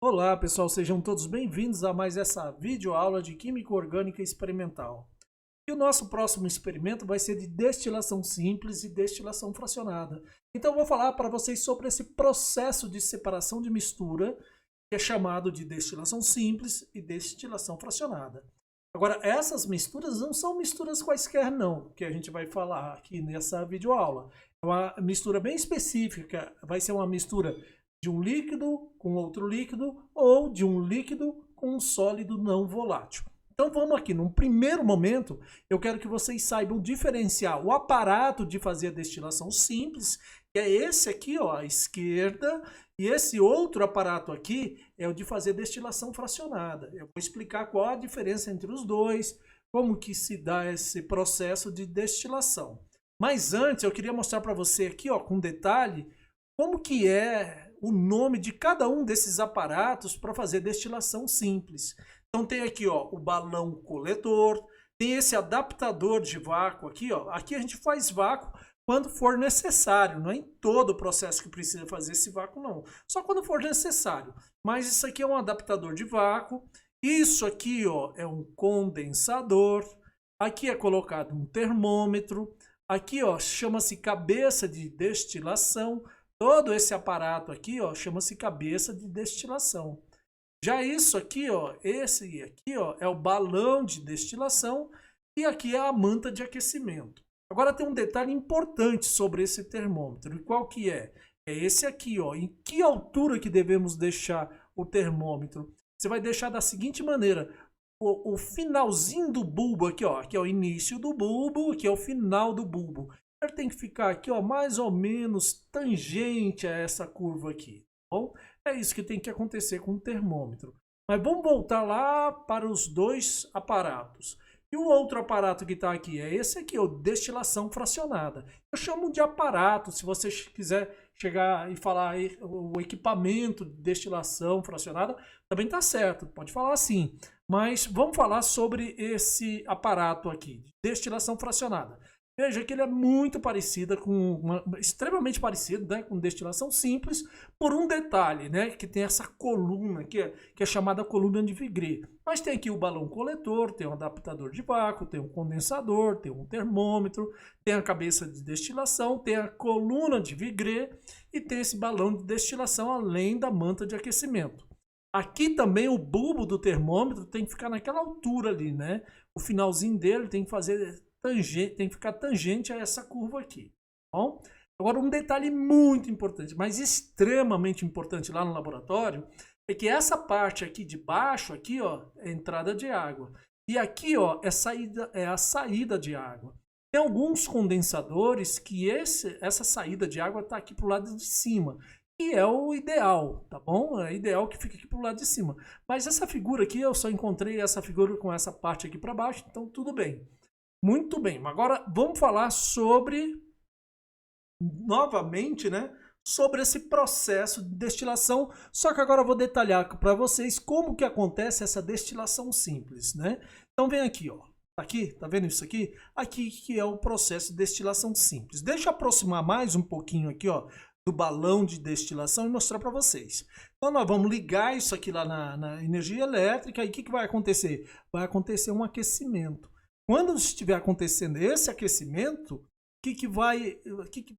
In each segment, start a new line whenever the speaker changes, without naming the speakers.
Olá pessoal, sejam todos bem-vindos a mais essa videoaula de Química Orgânica Experimental. E o nosso próximo experimento vai ser de destilação simples e destilação fracionada. Então eu vou falar para vocês sobre esse processo de separação de mistura, que é chamado de destilação simples e destilação fracionada. Agora, essas misturas não são misturas quaisquer não, que a gente vai falar aqui nessa videoaula. É uma mistura bem específica, vai ser uma mistura de um líquido com outro líquido ou de um líquido com um sólido não volátil. Então vamos aqui, num primeiro momento, eu quero que vocês saibam diferenciar o aparato de fazer a destilação simples, que é esse aqui, ó, à esquerda, e esse outro aparato aqui é o de fazer destilação fracionada. Eu vou explicar qual a diferença entre os dois, como que se dá esse processo de destilação. Mas antes eu queria mostrar para você aqui, ó, com detalhe, como que é o nome de cada um desses aparatos para fazer destilação simples. Então tem aqui, ó, o balão coletor, tem esse adaptador de vácuo aqui, ó. Aqui a gente faz vácuo quando for necessário, não é em todo o processo que precisa fazer esse vácuo não, só quando for necessário. Mas isso aqui é um adaptador de vácuo, isso aqui, ó, é um condensador, aqui é colocado um termômetro, aqui, ó, chama-se cabeça de destilação. Todo esse aparato aqui, ó, chama-se cabeça de destilação. Já isso aqui, ó, esse aqui, ó, é o balão de destilação e aqui é a manta de aquecimento. Agora tem um detalhe importante sobre esse termômetro. E qual que é? É esse aqui, ó. Em que altura que devemos deixar o termômetro? Você vai deixar da seguinte maneira. O finalzinho do bulbo aqui, ó. Aqui é o início do bulbo, aqui é o final do bulbo. Ele tem que ficar aqui, ó, mais ou menos tangente a essa curva aqui, tá bom? É isso que tem que acontecer com o termômetro. Mas vamos voltar lá para os dois aparatos. E o outro aparato que está aqui é esse aqui, o destilação fracionada. Eu chamo de aparato, se você quiser chegar e falar aí, o equipamento de destilação fracionada, também está certo, pode falar assim. Mas vamos falar sobre esse aparato aqui, de destilação fracionada. Veja que ele é muito parecido extremamente parecido, né, com destilação simples, por um detalhe, né, que tem essa coluna que é chamada coluna de Vigré. Mas tem aqui o balão coletor, tem um adaptador de vácuo, tem um condensador, tem um termômetro, tem a cabeça de destilação, tem a coluna de Vigré e tem esse balão de destilação além da manta de aquecimento. Aqui também o bulbo do termômetro tem que ficar naquela altura ali, né? O finalzinho dele tem que fazer tangente, tem que ficar tangente a essa curva aqui, tá bom? Agora um detalhe muito importante, mas extremamente importante lá no laboratório, é que essa parte aqui de baixo, aqui, ó, é a entrada de água. E aqui, ó, é a saída de água. Tem alguns condensadores que essa saída de água está aqui para o lado de cima. E é o ideal, tá bom? É ideal que fique aqui pro lado de cima. Mas essa figura aqui, eu só encontrei essa figura com essa parte aqui para baixo, então tudo bem. Muito bem, agora vamos falar sobre, novamente, né, sobre esse processo de destilação, só que agora eu vou detalhar para vocês como que acontece essa destilação simples, né? Então vem aqui, ó, aqui, tá vendo isso aqui? Aqui que é o processo de destilação simples. Deixa eu aproximar mais um pouquinho aqui, ó, do balão de destilação e mostrar para vocês. Então nós vamos ligar isso aqui lá na energia elétrica e o que vai acontecer? Vai acontecer um aquecimento. Quando estiver acontecendo esse aquecimento, o que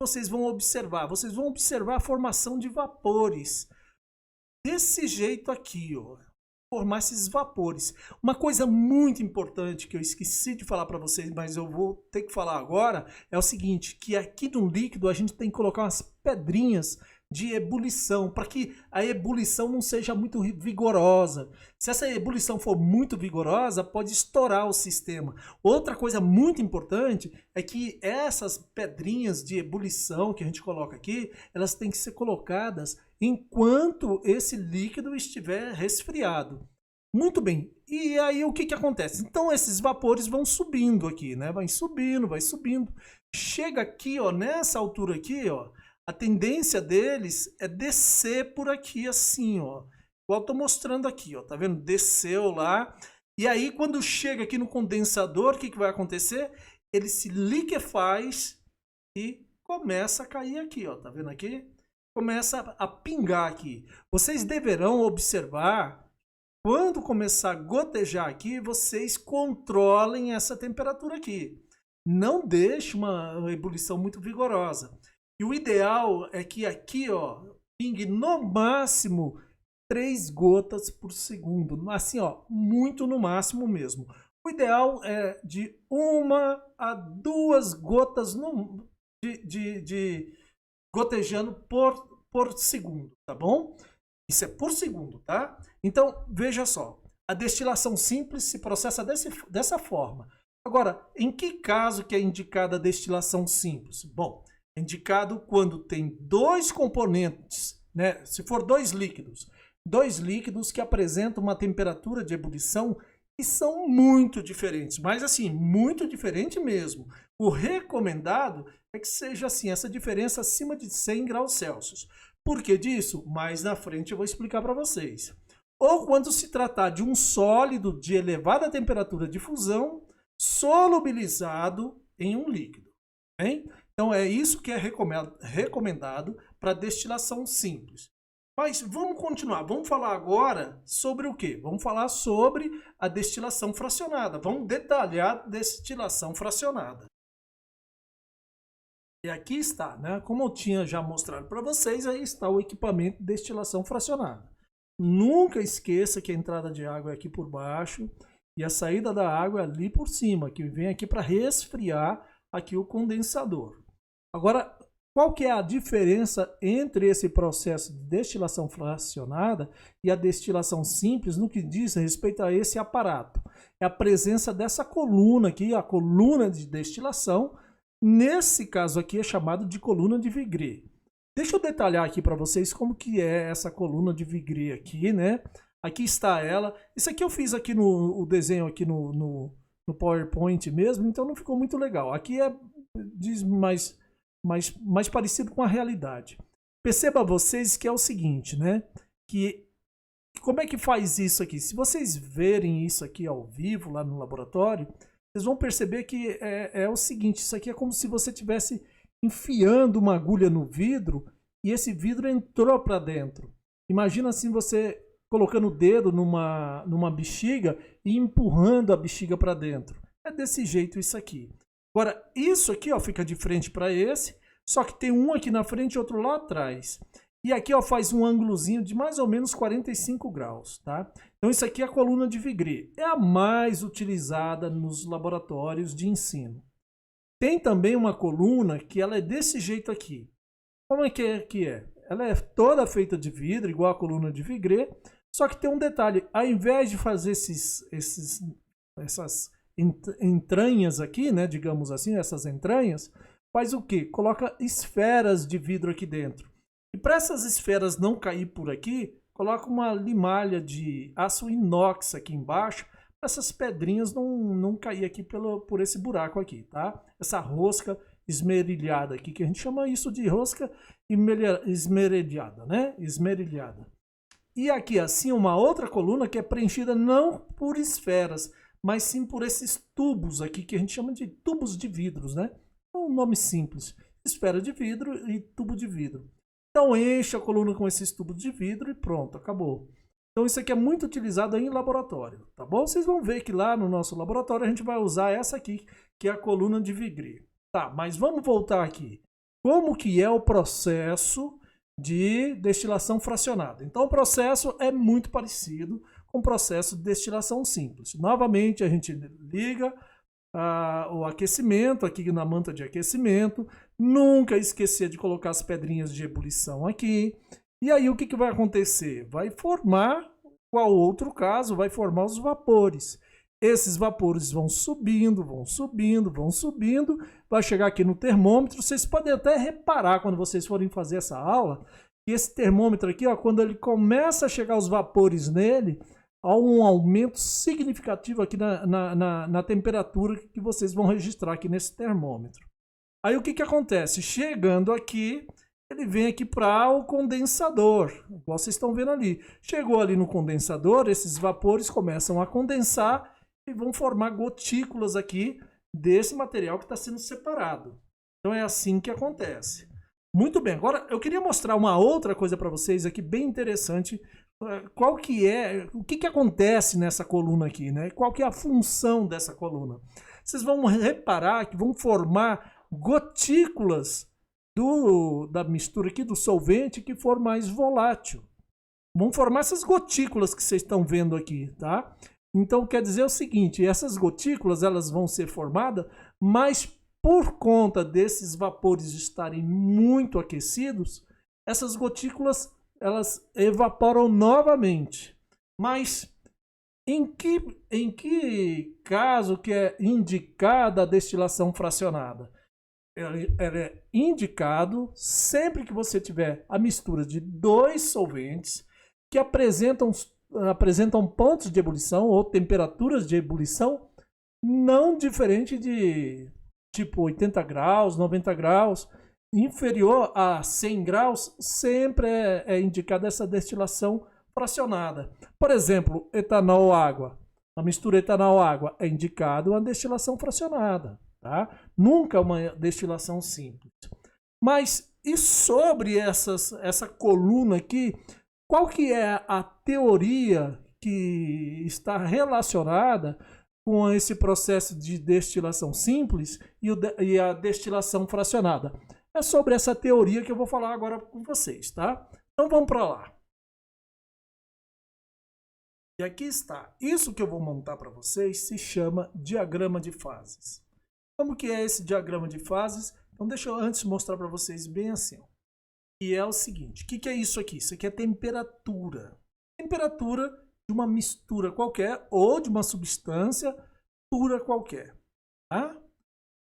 vocês vão observar? Vocês vão observar a formação de vapores. Desse jeito aqui, ó. Formar esses vapores. Uma coisa muito importante que eu esqueci de falar para vocês, mas eu vou ter que falar agora, é o seguinte, que aqui no líquido a gente tem que colocar umas pedrinhas de ebulição, para que a ebulição não seja muito vigorosa. Se essa ebulição for muito vigorosa, pode estourar o sistema. Outra coisa muito importante é que essas pedrinhas de ebulição que a gente coloca aqui, elas têm que ser colocadas enquanto esse líquido estiver resfriado. Muito bem, e aí o que acontece? Então esses vapores vão subindo aqui, né? Vai subindo. Chega aqui, ó, nessa altura aqui, ó, a tendência deles é descer por aqui assim, ó. Igual eu tô mostrando aqui, ó, tá vendo? Desceu lá. E aí quando chega aqui no condensador, o que vai acontecer? Ele se liquefaz e começa a cair aqui, ó, tá vendo aqui? começa a pingar aqui. Vocês deverão observar, quando começar a gotejar aqui, vocês controlem essa temperatura aqui. Não deixe uma ebulição muito vigorosa. E o ideal é que aqui, ó, pingue no máximo 3 gotas por segundo. Assim, ó, muito no máximo mesmo. O ideal é de 1 a 2 gotas de gotejando por segundo, tá bom? Isso é por segundo, tá? Então, veja só. A destilação simples se processa dessa forma. Agora, em que caso que é indicada a destilação simples? Bom, é indicado quando tem 2 componentes, né? Se for 2 líquidos que apresentam uma temperatura de ebulição que são muito diferentes, mas assim, muito diferente mesmo. O recomendado é que seja assim, essa diferença acima de 100 graus Celsius. Por que disso? Mais na frente eu vou explicar para vocês. Ou quando se tratar de um sólido de elevada temperatura de fusão, solubilizado em um líquido. Bem? Então é isso que é recomendado para destilação simples. Mas vamos continuar, vamos falar agora sobre o quê? Vamos falar sobre a destilação fracionada. Vamos detalhar a destilação fracionada. E aqui está, né? Como eu tinha já mostrado para vocês, aí está o equipamento de destilação fracionada. Nunca esqueça que a entrada de água é aqui por baixo e a saída da água é ali por cima, que vem aqui para resfriar aqui o condensador. Agora, qual que é a diferença entre esse processo de destilação fracionada e a destilação simples no que diz respeito a esse aparato? É a presença dessa coluna aqui, a coluna de destilação. Nesse caso aqui é chamado de coluna de Vigreux. Deixa eu detalhar aqui para vocês como que é essa coluna de Vigreux aqui, né? Aqui está ela. Isso aqui eu fiz aqui no desenho aqui no PowerPoint mesmo, então não ficou muito legal. Aqui diz mais parecido com a realidade. Perceba vocês que é o seguinte, né? Que como é que faz isso aqui? Se vocês verem isso aqui ao vivo lá no laboratório, vocês vão perceber que é o seguinte, isso aqui é como se você estivesse enfiando uma agulha no vidro e esse vidro entrou para dentro. Imagina assim você colocando o dedo numa bexiga e empurrando a bexiga para dentro. É desse jeito isso aqui. Agora, isso aqui ó, fica de frente para esse, só que tem um aqui na frente e outro lá atrás. E aqui ó, faz um ângulozinho de mais ou menos 45 graus, tá? Então isso aqui é a coluna de Vigreux. É a mais utilizada nos laboratórios de ensino. Tem também uma coluna que ela é desse jeito aqui. Como é que é? Ela é toda feita de vidro, igual a coluna de Vigreux, só que tem um detalhe. Ao invés de fazer essas entranhas aqui, né, digamos assim, essas entranhas, faz o quê? Coloca esferas de vidro aqui dentro. E para essas esferas não cair por aqui, coloca uma limalha de aço inox aqui embaixo, para essas pedrinhas não cair aqui por esse buraco aqui, tá? Essa rosca esmerilhada aqui, que a gente chama isso de rosca esmerilhada, né? Esmerilhada. E aqui assim uma outra coluna que é preenchida não por esferas, mas sim por esses tubos aqui, que a gente chama de tubos de vidros, né? É um nome simples, esfera de vidro e tubo de vidro. Então enche a coluna com esses tubos de vidro e pronto, acabou. Então isso aqui é muito utilizado em laboratório, tá bom? Vocês vão ver que lá no nosso laboratório a gente vai usar essa aqui, que é a coluna de Vigreux. Tá, mas vamos voltar aqui. Como que é o processo de destilação fracionada? Então o processo é muito parecido com o processo de destilação simples. Novamente a gente liga o aquecimento aqui na manta de aquecimento, nunca esquecer de colocar as pedrinhas de ebulição aqui, e aí o que vai acontecer? Vai formar, qual outro caso, vai formar os vapores. Esses vapores vão subindo, vão subindo, vão subindo, vai chegar aqui no termômetro. Vocês podem até reparar quando vocês forem fazer essa aula, que esse termômetro aqui, ó, quando ele começa a chegar os vapores nele, há um aumento significativo aqui na temperatura que vocês vão registrar aqui nesse termômetro. Aí o que acontece? Chegando aqui, ele vem aqui para o condensador, igual vocês estão vendo ali. Chegou ali no condensador, esses vapores começam a condensar e vão formar gotículas aqui desse material que está sendo separado. Então é assim que acontece. Muito bem, agora eu queria mostrar uma outra coisa para vocês aqui bem interessante. Qual que é, o que acontece nessa coluna aqui, né? Qual que é a função dessa coluna? Vocês vão reparar que vão formar gotículas da mistura aqui, do solvente, que for mais volátil. Vão formar essas gotículas que vocês estão vendo aqui, tá? Então quer dizer o seguinte, essas gotículas elas vão ser formadas, mas por conta desses vapores estarem muito aquecidos, essas gotículas elas evaporam novamente. Mas em que caso que é indicada a destilação fracionada? Ela é indicado sempre que você tiver a mistura de dois solventes que apresentam pontos de ebulição ou temperaturas de ebulição não diferente de tipo 80 graus, 90 graus, inferior a 100 graus, sempre é indicada essa destilação fracionada. Por exemplo, etanol-água. A mistura etanol-água é indicado uma destilação fracionada, tá? Nunca uma destilação simples. Mas e sobre essa coluna aqui, qual que é a teoria que está relacionada com esse processo de destilação simples e a destilação fracionada? É sobre essa teoria que eu vou falar agora com vocês, tá? Então vamos para lá. E aqui está. Isso que eu vou montar para vocês se chama diagrama de fases. Como que é esse diagrama de fases? Então deixa eu antes mostrar para vocês bem assim. E é o seguinte, o que é isso aqui? Isso aqui é temperatura. Temperatura de uma mistura qualquer ou de uma substância pura qualquer. Tá?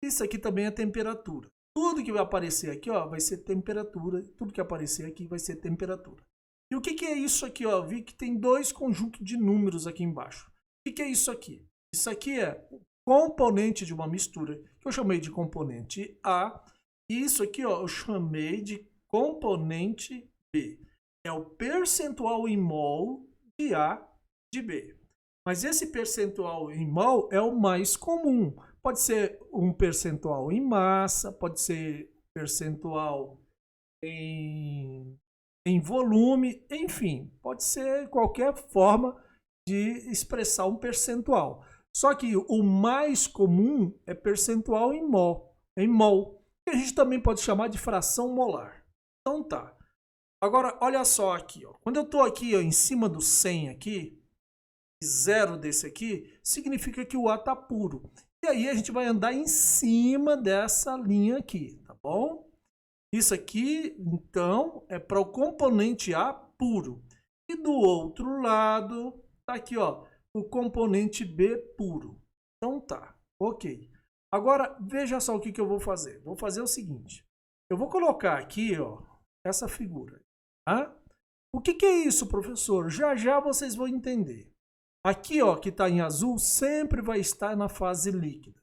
Isso aqui também é temperatura. Tudo que vai aparecer aqui, ó, vai ser temperatura. Tudo que aparecer aqui vai ser temperatura. E o que é isso aqui? Ó? Vi que tem dois conjuntos de números aqui embaixo. O que é isso aqui? Isso aqui é o componente de uma mistura, que eu chamei de componente A. E isso aqui, ó, eu chamei de componente B. É o percentual em mol de A de B. Mas esse percentual em mol é o mais comum. Pode ser um percentual em massa, pode ser percentual em volume, enfim, pode ser qualquer forma de expressar um percentual. Só que o mais comum é percentual em mol, que a gente também pode chamar de fração molar. Então tá. Agora, olha só aqui, ó. Quando eu estou aqui ó, em cima do 100 aqui, zero desse aqui, significa que o A está puro. E aí a gente vai andar em cima dessa linha aqui, tá bom? Isso aqui, então, é para o componente A puro. E do outro lado, tá aqui, ó, o componente B puro. Então tá, ok. Agora, veja só o que eu vou fazer. Vou fazer o seguinte. Eu vou colocar aqui, ó, essa figura. Tá? O que é isso, professor? Já já vocês vão entender. Aqui, ó, que está em azul, sempre vai estar na fase líquida.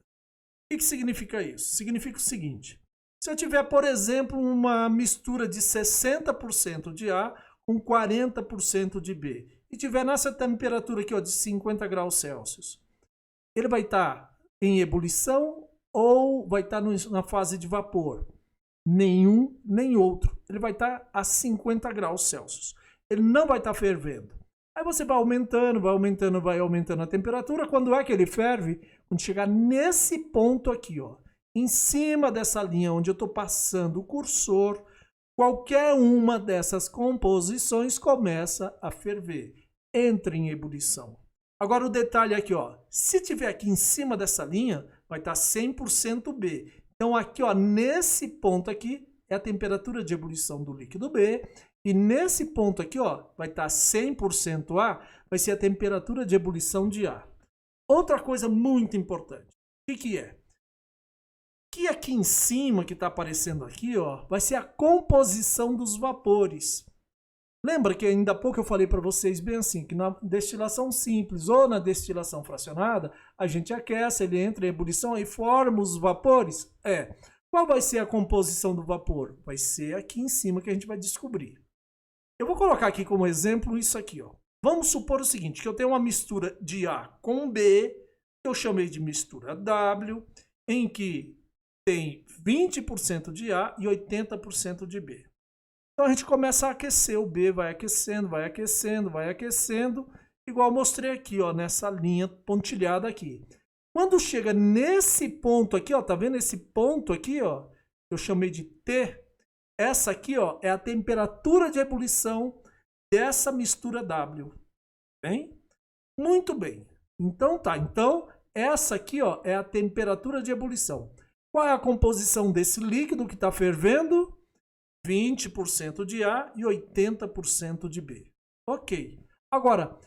O que significa isso? Significa o seguinte. Se eu tiver, por exemplo, uma mistura de 60% de A com 40% de B, e tiver nessa temperatura aqui, ó, de 50 graus Celsius, ele vai estar em ebulição ou vai estar na fase de vapor? Nenhum, nem outro. Ele vai estar a 50 graus Celsius. Ele não vai estar fervendo. Aí você vai aumentando a temperatura. Quando é que ele ferve? Quando chegar nesse ponto aqui, ó, em cima dessa linha onde eu estou passando o cursor, qualquer uma dessas composições começa a ferver, entra em ebulição. Agora o detalhe aqui, ó, se tiver aqui em cima dessa linha, vai estar 100% B. Então aqui, ó, nesse ponto aqui é a temperatura de ebulição do líquido B. E nesse ponto aqui, ó, vai estar 100% A, vai ser a temperatura de ebulição de A. Outra coisa muito importante, o que é? Que aqui em cima, que está aparecendo aqui, ó, vai ser a composição dos vapores. Lembra que ainda há pouco eu falei para vocês bem assim, que na destilação simples ou na destilação fracionada, a gente aquece, ele entra em ebulição e forma os vapores? Qual vai ser a composição do vapor? Vai ser aqui em cima que a gente vai descobrir. Eu vou colocar aqui como exemplo isso aqui, ó. Vamos supor o seguinte, que eu tenho uma mistura de A com B, que eu chamei de mistura W, em que tem 20% de A e 80% de B. Então a gente começa a aquecer, o B vai aquecendo, vai aquecendo, vai aquecendo, igual eu mostrei aqui, ó, nessa linha pontilhada aqui. Quando chega nesse ponto aqui, ó, tá vendo esse ponto aqui, ó, eu chamei de T, essa aqui, ó, é a temperatura de ebulição dessa mistura W. Bem? Muito bem. Então tá, então essa aqui, ó, é a temperatura de ebulição. Qual é a composição desse líquido que está fervendo? 20% de A e 80% de B. Ok. Agora,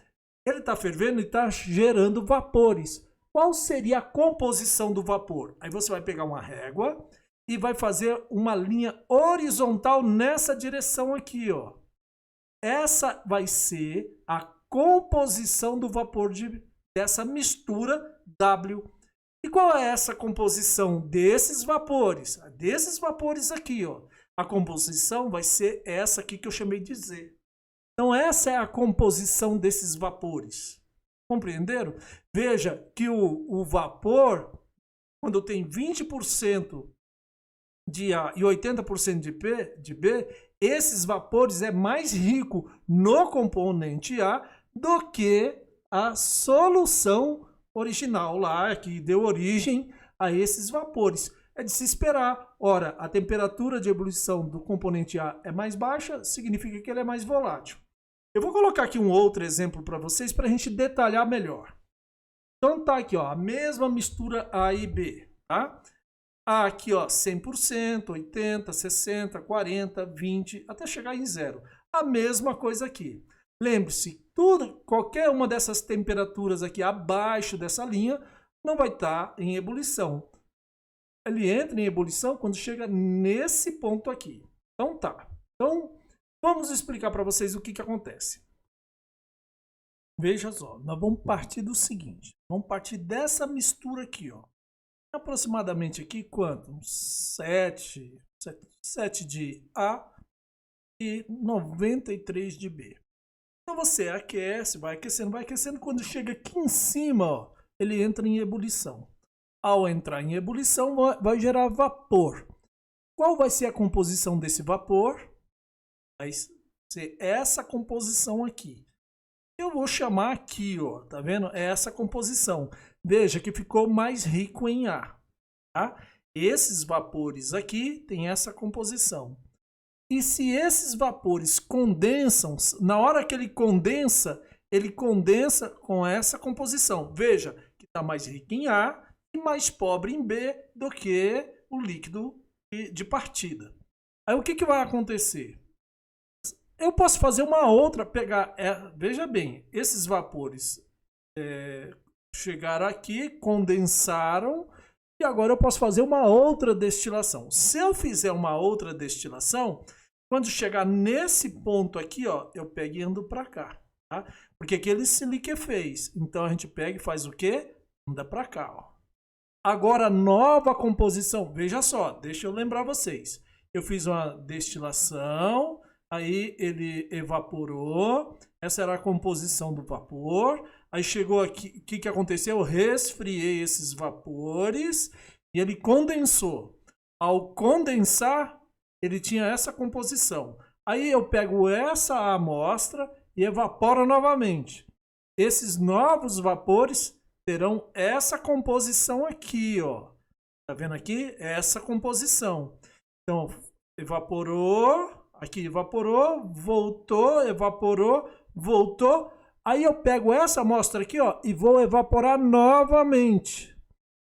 ele está fervendo e está gerando vapores. Qual seria a composição do vapor? Aí você vai pegar uma régua e vai fazer uma linha horizontal nessa direção aqui, ó. Essa vai ser a composição do vapor dessa mistura W. E qual é essa composição desses vapores? Desses vapores aqui, ó. A composição vai ser essa aqui que eu chamei de Z. Então essa é a composição desses vapores. Compreenderam? Veja que o vapor, quando tem 20% de A e 80% de B, esses vapores é mais rico no componente A do que a solução original lá, que deu origem a esses vapores. É de se esperar. Ora, a temperatura de ebulição do componente A é mais baixa, significa que ele é mais volátil. Eu vou colocar aqui um outro exemplo para vocês para a gente detalhar melhor. Então tá aqui, ó, a mesma mistura A e B, tá? A aqui, ó, 100%, 80%, 60%, 40%, 20%, até chegar em zero. A mesma coisa aqui. Lembre-se, qualquer uma dessas temperaturas aqui abaixo dessa linha não vai estar em ebulição. Ele entra em ebulição quando chega nesse ponto aqui. Então tá. Então, vamos explicar para vocês o que acontece. Veja só, nós vamos partir do seguinte. Vamos partir dessa mistura aqui, ó. Aproximadamente aqui quanto? 7 de A e 93 de B. Então você aquece, vai aquecendo. Quando chega aqui em cima, ó, ele entra em ebulição. Ao entrar em ebulição, vai gerar vapor. Qual vai ser a composição desse vapor? Vai ser essa composição aqui. Eu vou chamar aqui, ó, tá vendo? É essa composição. Veja que ficou mais rico em A. Tá? Esses vapores aqui têm essa composição. E se esses vapores condensam, na hora que ele condensa com essa composição. Veja que está mais rico em A e mais pobre em B do que o líquido de partida. Aí o que vai acontecer? Eu posso fazer uma outra, veja bem, esses vapores chegaram aqui, condensaram, e agora eu posso fazer uma outra destilação. Se eu fizer uma outra destilação, quando chegar nesse ponto aqui, ó, eu pego e ando para cá, tá? Porque aqui ele se liquefez. Então a gente pega e faz o quê? Anda para cá, ó. Agora, nova composição. Veja só, deixa eu lembrar vocês. Eu fiz uma destilação, aí ele evaporou. Essa era a composição do vapor. Aí chegou aqui, o que aconteceu? Eu resfriei esses vapores e ele condensou. Ao condensar, ele tinha essa composição. Aí eu pego essa amostra e evaporo novamente. Esses novos vapores terão essa composição aqui, ó. Tá vendo aqui? Essa composição. Então, evaporou, aqui evaporou, voltou, evaporou, voltou. Aí eu pego essa amostra aqui, ó, e vou evaporar novamente.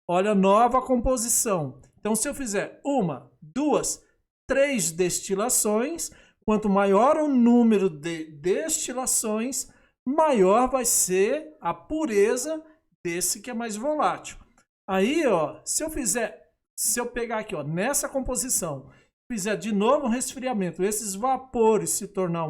Olha a nova composição. Então, se eu fizer 1, 2, 3 destilações, quanto maior o número de destilações, maior vai ser a pureza desse que é mais volátil. Aí, ó, se eu pegar aqui, ó, nessa composição, fizer de novo um resfriamento, esses vapores se tornar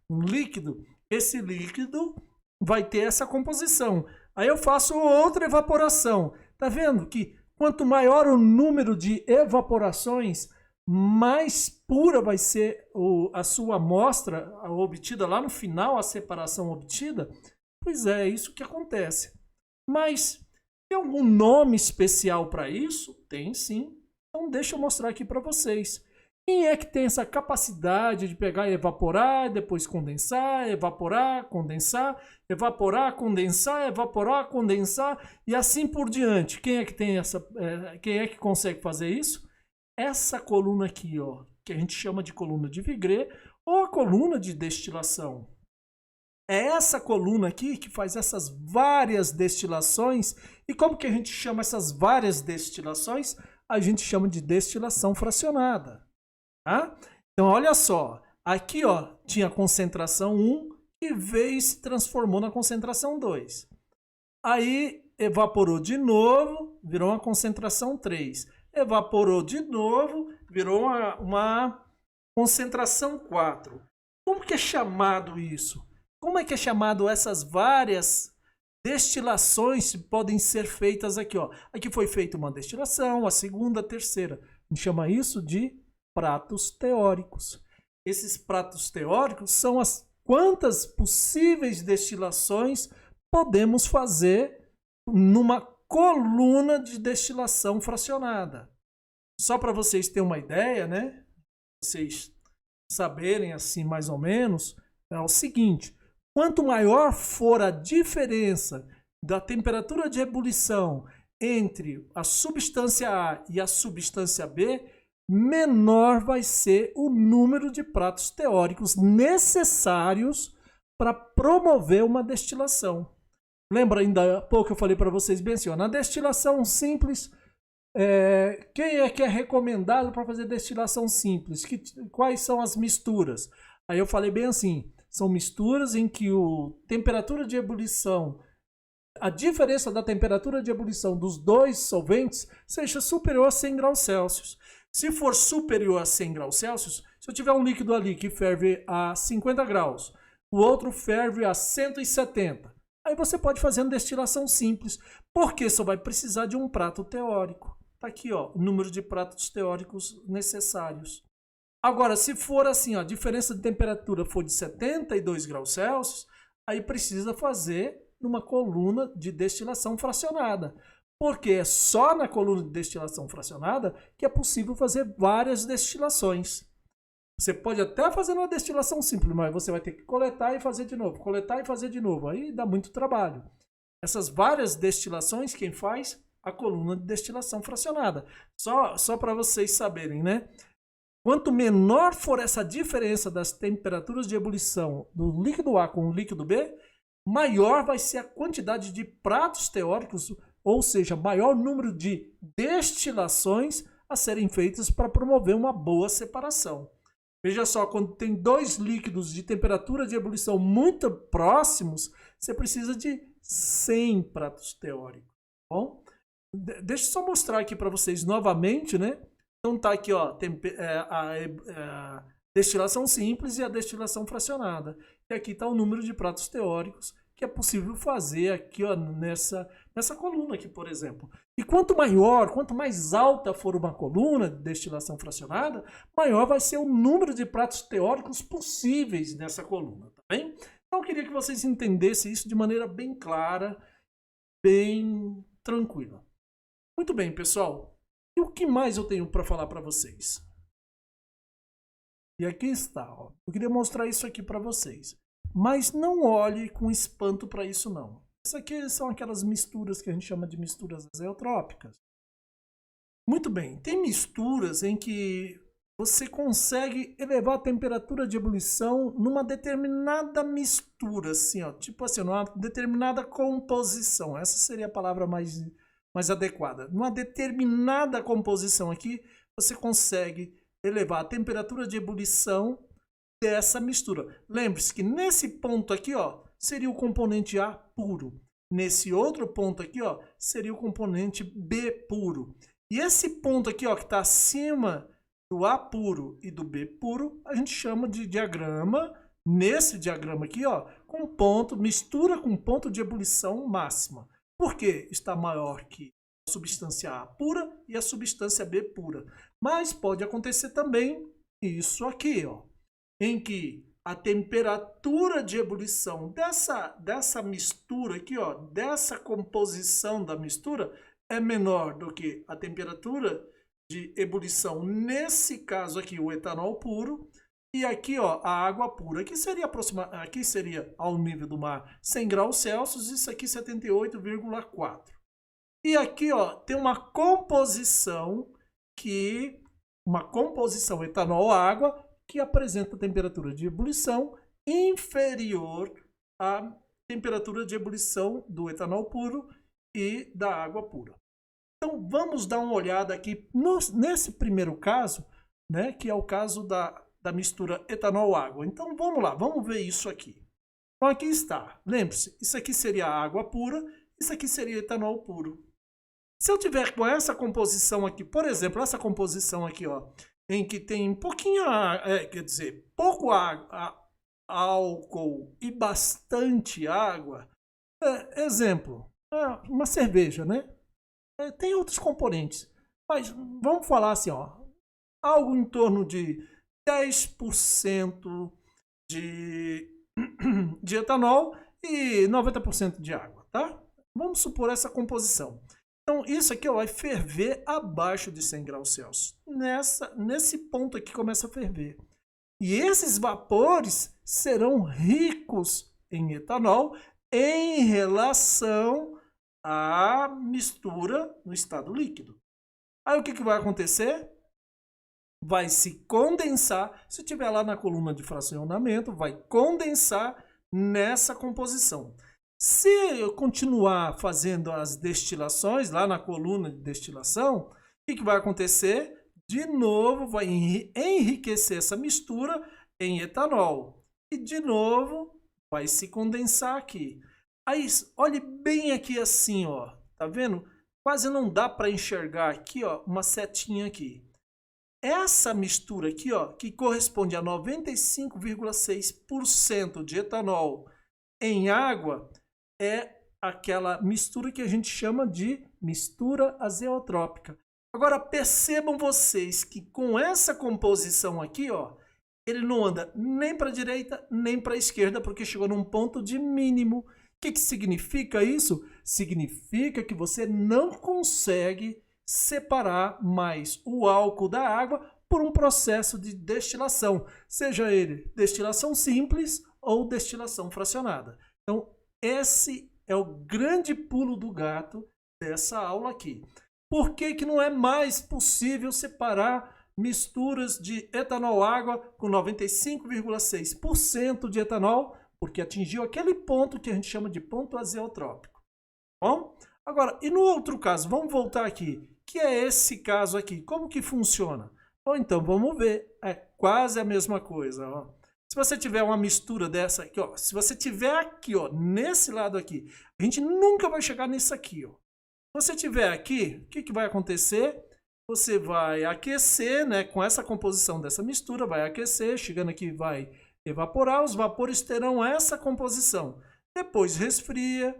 um líquido, esse líquido vai ter essa composição. Aí eu faço outra evaporação. Tá vendo que quanto maior o número de evaporações, mais pura vai ser a sua amostra obtida lá no final, a separação obtida? Pois é isso que acontece. Mas tem algum nome especial para isso? Tem sim. Então deixa eu mostrar aqui para vocês. Quem é que tem essa capacidade de pegar e evaporar, depois condensar, evaporar, condensar, evaporar, condensar, evaporar, condensar e assim por diante? Quem é que tem essa, quem é que consegue fazer isso? Essa coluna aqui, ó, que a gente chama de coluna de Vigreux ou a coluna de destilação. É essa coluna aqui que faz essas várias destilações. E como que a gente chama essas várias destilações? A gente chama de destilação fracionada. Tá? Então, olha só. Aqui, ó, tinha a concentração 1 que veio e se transformou na concentração 2. Aí, evaporou de novo, virou uma concentração 3. Evaporou de novo, virou uma concentração 4. Como que é chamado isso? Como é que é chamado essas várias destilações que podem ser feitas aqui? Ó. Aqui foi feita uma destilação, a segunda, a terceira. A gente chama isso de pratos teóricos. Esses pratos teóricos são as quantas possíveis destilações podemos fazer numa coluna de destilação fracionada. Só para vocês terem uma ideia, né? Vocês saberem assim mais ou menos, é o seguinte. Quanto maior for a diferença da temperatura de ebulição entre a substância A e a substância B, menor vai ser o número de pratos teóricos necessários para promover uma destilação. Lembra ainda há pouco eu falei para vocês bem assim, ó, na destilação simples, quem é que é recomendado para fazer destilação simples? Quais são as misturas? Aí eu falei bem assim, são misturas em que a temperatura de ebulição, a diferença da temperatura de ebulição dos dois solventes seja superior a 100 graus Celsius. Se for superior a 100 graus Celsius, se eu tiver um líquido ali que ferve a 50 graus, o outro ferve a 170, aí você pode fazer uma destilação simples, porque só vai precisar de um prato teórico. Está aqui, ó, o número de pratos teóricos necessários. Agora, se for assim, ó, a diferença de temperatura for de 72 graus Celsius, aí precisa fazer numa coluna de destilação fracionada. Porque é só na coluna de destilação fracionada que é possível fazer várias destilações. Você pode até fazer uma destilação simples, mas você vai ter que coletar e fazer de novo, coletar e fazer de novo. Aí dá muito trabalho. Essas várias destilações, quem faz? A coluna de destilação fracionada. Só para vocês saberem, né? Quanto menor for essa diferença das temperaturas de ebulição do líquido A com o líquido B, maior vai ser a quantidade de pratos teóricos, ou seja, maior número de destilações a serem feitas para promover uma boa separação. Veja só, quando tem dois líquidos de temperatura de ebulição muito próximos, você precisa de 100 pratos teóricos. Bom, deixa eu só mostrar aqui para vocês novamente, né? Então tá aqui, ó, a destilação simples e a destilação fracionada. E aqui está o número de pratos teóricos que é possível fazer aqui, ó, nessa coluna aqui, por exemplo. E quanto mais alta for uma coluna de destilação fracionada, maior vai ser o número de pratos teóricos possíveis nessa coluna, tá bem? Então eu queria que vocês entendessem isso de maneira bem clara, bem tranquila. Muito bem, pessoal. E o que mais eu tenho para falar para vocês? E aqui está, ó. Eu queria mostrar isso aqui para vocês. Mas não olhe com espanto para isso, não. Isso aqui são aquelas misturas que a gente chama de misturas azeotrópicas. Muito bem, tem misturas em que você consegue elevar a temperatura de ebulição numa determinada mistura, assim, ó, tipo assim, numa determinada composição. Essa seria a palavra mais adequada. Numa determinada composição aqui, você consegue elevar a temperatura de ebulição dessa mistura. Lembre-se que nesse ponto aqui, ó, seria o componente A puro. Nesse outro ponto aqui, ó, seria o componente B puro. E esse ponto aqui, ó, que está acima do A puro e do B puro, a gente chama de diagrama. Nesse diagrama aqui, ó, com ponto, mistura com ponto de ebulição máxima. Por quê? Está maior que a substância A pura e a substância B pura. Mas pode acontecer também isso aqui, ó, em que a temperatura de ebulição dessa mistura aqui, ó, dessa composição da mistura é menor do que a temperatura de ebulição, nesse caso aqui, o etanol puro, e aqui, ó, a água pura. Aqui seria ao nível do mar 100 graus Celsius, isso aqui 78,4. E aqui, ó, tem uma composição etanol-água que apresenta temperatura de ebulição inferior à temperatura de ebulição do etanol puro e da água pura. Então, vamos dar uma olhada aqui nesse primeiro caso, né, que é o caso da mistura etanol-água. Então, vamos lá, vamos ver isso aqui. Então, aqui está. Lembre-se, isso aqui seria água pura, isso aqui seria etanol puro. Se eu tiver com essa composição aqui, por exemplo, essa composição aqui, ó, em que tem pouco álcool e bastante água, exemplo, uma cerveja, né? Tem outros componentes, mas vamos falar assim, ó, algo em torno de 10% de etanol e 90% de água, tá? Vamos supor essa composição. Então, isso aqui ó, vai ferver abaixo de 100 graus Celsius. Nesse ponto aqui começa a ferver. E esses vapores serão ricos em etanol em relação à mistura no estado líquido. Aí o que vai acontecer? Vai se condensar, se tiver lá na coluna de fracionamento, vai condensar nessa composição. Se eu continuar fazendo as destilações lá na coluna de destilação, o que vai acontecer? De novo, vai enriquecer essa mistura em etanol. E de novo, vai se condensar aqui. Aí, olhe bem aqui assim, ó. Tá vendo? Quase não dá para enxergar aqui, ó, uma setinha aqui. Essa mistura aqui, ó, que corresponde a 95,6% de etanol em água, é aquela mistura que a gente chama de mistura azeotrópica. Agora percebam vocês que com essa composição aqui, ó, ele não anda nem para a direita nem para a esquerda, porque chegou num ponto de mínimo. O que significa isso? Significa que você não consegue separar mais o álcool da água por um processo de destilação, seja ele destilação simples ou destilação fracionada. Então, esse é o grande pulo do gato dessa aula aqui. Por que não é mais possível separar misturas de etanol-água com 95,6% de etanol? Porque atingiu aquele ponto que a gente chama de ponto azeotrópico. Bom, agora, e no outro caso, vamos voltar aqui, que é esse caso aqui. Como que funciona? Bom, então, vamos ver. É quase a mesma coisa, ó. Se você tiver uma mistura dessa aqui, ó, se você tiver aqui, ó, nesse lado aqui, a gente nunca vai chegar nisso aqui, ó. Se você tiver aqui, o que vai acontecer? Você vai aquecer, né, com essa composição dessa mistura, vai aquecer, chegando aqui vai evaporar, os vapores terão essa composição. Depois resfria,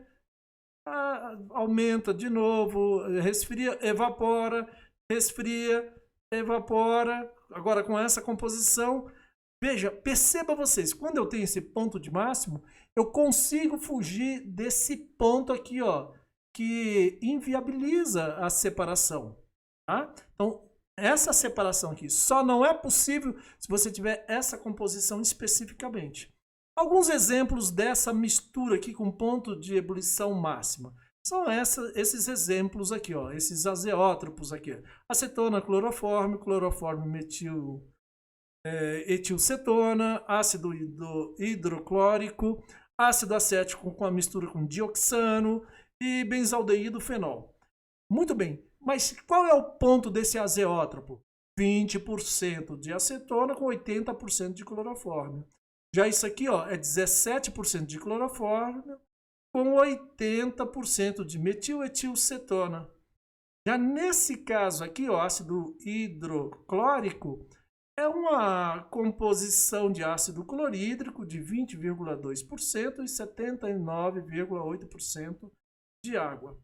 aumenta de novo, resfria, evapora, resfria, evapora. Agora com essa composição, veja, perceba vocês, quando eu tenho esse ponto de máximo, eu consigo fugir desse ponto aqui, ó, que inviabiliza a separação. Tá? Então, essa separação aqui só não é possível se você tiver essa composição especificamente. Alguns exemplos dessa mistura aqui com ponto de ebulição máxima são esses exemplos aqui, ó, esses azeótropos aqui. Acetona, cloroforme, etilcetona, ácido hidroclórico, ácido acético com a mistura com dioxano e benzaldeído fenol. Muito bem, mas qual é o ponto desse azeótropo? 20% de acetona com 80% de cloroforme. Já isso aqui, ó, é 17% de cloroforme com 80% de metiletilcetona. Já nesse caso aqui, ó, ácido hidroclórico, é uma composição de ácido clorídrico de 20,2% e 79,8% de água.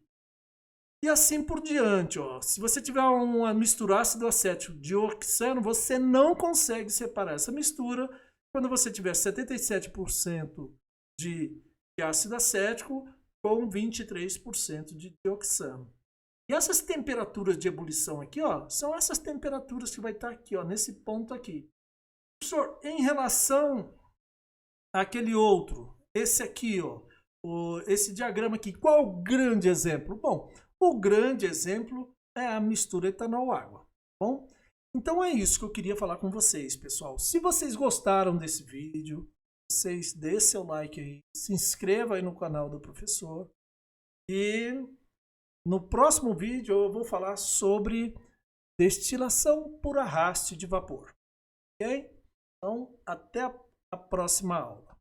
E assim por diante, ó. Se você tiver uma mistura ácido acético dioxano, você não consegue separar essa mistura quando você tiver 77% de ácido acético com 23% de dioxano. E essas temperaturas de ebulição aqui, ó, são essas temperaturas que vai estar aqui, ó, nesse ponto aqui. Professor, em relação àquele outro, esse aqui, ó, esse diagrama aqui, qual o grande exemplo? Bom, o grande exemplo é a mistura etanol-água, bom? Então é isso que eu queria falar com vocês, pessoal. Se vocês gostaram desse vídeo, vocês dê seu like aí, se inscreva aí no canal do professor. E no próximo vídeo eu vou falar sobre destilação por arraste de vapor. Ok? Então, até a próxima aula.